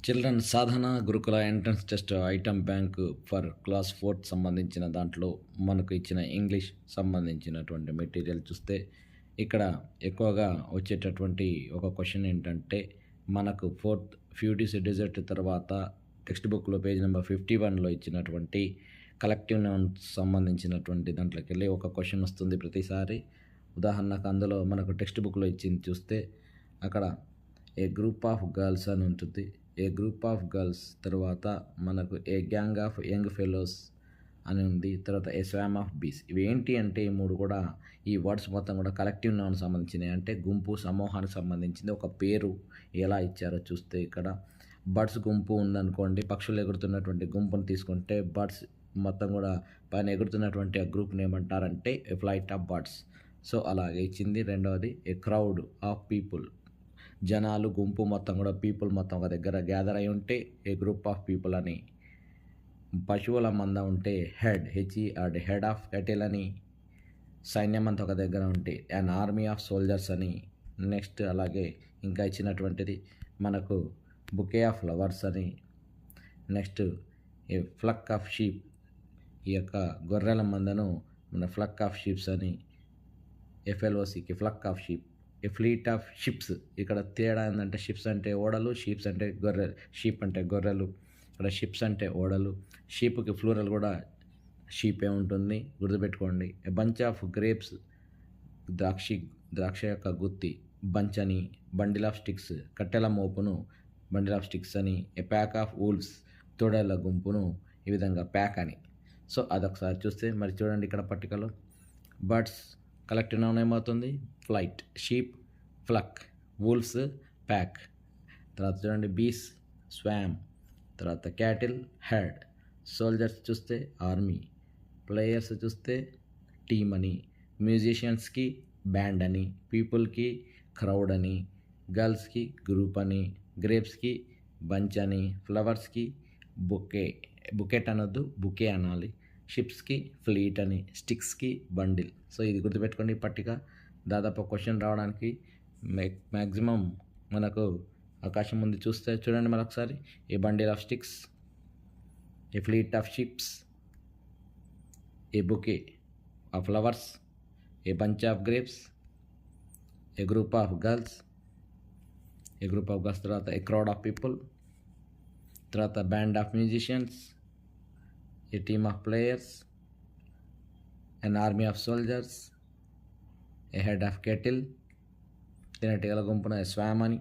Children సాధన గురుకుల entrance test item bank for class 4th సంబంధించిన దాంట్లో మనకు ఇచ్చిన ఇంగ్లీష్ సంబంధించినటువంటి మెటీరియల్ చూస్తే ఇక్కడ ఎక్కువగా వచ్చేటటువంటి ఒక క్వశ్చన్ ఏంటంటే మనకు 4th ఫ్యూటీసీ డిజర్ట్ తర్వాత టెక్స్ట్ బుక్లో పేజ్ నెంబర్ 51లో ఇచ్చినటువంటి కలెక్టివ్ నౌన్స్ సంబంధించినటువంటి దాంట్లోకి వెళ్ళి ఒక క్వశ్చన్ వస్తుంది ప్రతిసారి. ఉదాహరణకు అందులో మనకు టెక్స్ట్ బుక్లో ఇచ్చింది చూస్తే అక్కడ ఏ గ్రూప్ ఆఫ్ గర్ల్స్ అని ఉంటుంది. ఏ గ్రూప్ ఆఫ్ గర్ల్స్ తర్వాత మనకు ఏ గ్యాంగ్ ఆఫ్ యంగ్ ఫెలోస్ అని ఉంది. తర్వాత ఏ స్వామ్ ఆఫ్ బీస్. ఇవి ఏంటి అంటే ఈ మూడు కూడా ఈ వర్డ్స్ మొత్తం కూడా కలెక్టివ్ నౌన్ సంబంధించినవి, అంటే గుంపు సమూహానికి సంబంధించింది. ఒక పేరు ఎలా ఇచ్చారో చూస్తే ఇక్కడ బర్డ్స్ గుంపు ఉందనుకోండి, పక్షులు ఎగురుతున్నటువంటి గుంపును తీసుకుంటే బర్డ్స్ మొత్తం కూడా పైన ఎగురుతున్నటువంటి ఆ గ్రూప్ని ఏమంటారంటే ఏ ఫ్లైట్ ఆఫ్ బర్డ్స్. సో అలాగే ఇచ్చింది. రెండవది ఏ క్రౌడ్ ఆఫ్ పీపుల్, జనాలు గుంపు మొత్తం కూడా పీపుల్ మొత్తం ఒక దగ్గర గ్యాదర్ అయి ఉంటే ఏ గ్రూప్ ఆఫ్ పీపుల్ అని. పశువుల మంద ఉంటే హెడ్ ఆఫ్ కెటిల్ అని. సైన్యం అంతా ఒక దగ్గర ఉంటే అన్ ఆర్మీ ఆఫ్ సోల్జర్స్ అని. నెక్స్ట్ అలాగే ఇంకా ఇచ్చినటువంటిది మనకు బుకే ఆఫ్ ఫ్లవర్స్ అని. Next a flock of sheep, ఈ యొక్క గొర్రెల మందను మన ఫ్లక్ ఆఫ్ షీప్స్ అని. ఎఫ్ఎల్ఓసికి flock of sheep. A fleet of ships, ఇక్కడ తేడా ఏంటంటే షిప్స్ అంటే ఓడలు, షీప్స్ అంటే గొర్రెలు. షీప్ అంటే గొర్రెలు, ఇక్కడ షిప్స్ అంటే ఓడలు. షీప్కి ఫ్లూరల్ కూడా షీపే ఉంటుంది, గుర్తుపెట్టుకోండి. ఏ బంచ్ ఆఫ్ గ్రేప్స్, ద్రాక్ష యొక్క గుత్తి బంచ్ అని. బండిల్ ఆఫ్ స్టిక్స్, కట్టెల మోపును బండిల్ ఆఫ్ స్టిక్స్ అని. ఏ ప్యాక్ ఆఫ్ వూల్స్, తోడేళ్ల గుంపును ఈ విధంగా ప్యాక్ అని. సో అదొకసారి చూస్తే మరి చూడండి ఇక్కడ పట్టికలో బర్డ్స్ కలెక్టివ్ నౌన్ ఏమవుతుంది? Flight, sheep flock, wolfs pack. తర్వాత చూడండి బీస్ స్వామ్, తర్వాత క్యాటిల్ హెడ్, సోల్జర్స్ చూస్తే ఆర్మీ, ప్లేయర్స్ చూస్తే టీమ్ అని, మ్యూజిషియన్స్కి బ్యాండ్ అని, పీపుల్కి క్రౌడ్ అని, గర్ల్స్కి గ్రూప్ అని, గ్రేప్స్కి బంచ్ అని, ఫ్లవర్స్కి బుకెట్ అనొద్దు బుకే అనాలి, షిప్స్కి ఫ్లీట్ అని, స్టిక్స్కి బండిల్. సో ఇది గుర్తుపెట్టుకోండి. ఈ పట్టిక దాదాపు క్వశ్చన్ రావడానికి మ్యాక్సిమం మనకు అవకాశం ఉంది. చూస్తే చూడండి మరొకసారి. A bundle of sticks, a fleet of ships, a bouquet of flowers, a bunch of grapes, a group of girls, తర్వాత ఏ క్రౌడ్ ఆఫ్ పీపుల్, తర్వాత band of musicians, a team of players, an army of soldiers, a head of cattle, తినేటిగల గుంపున swarm అని.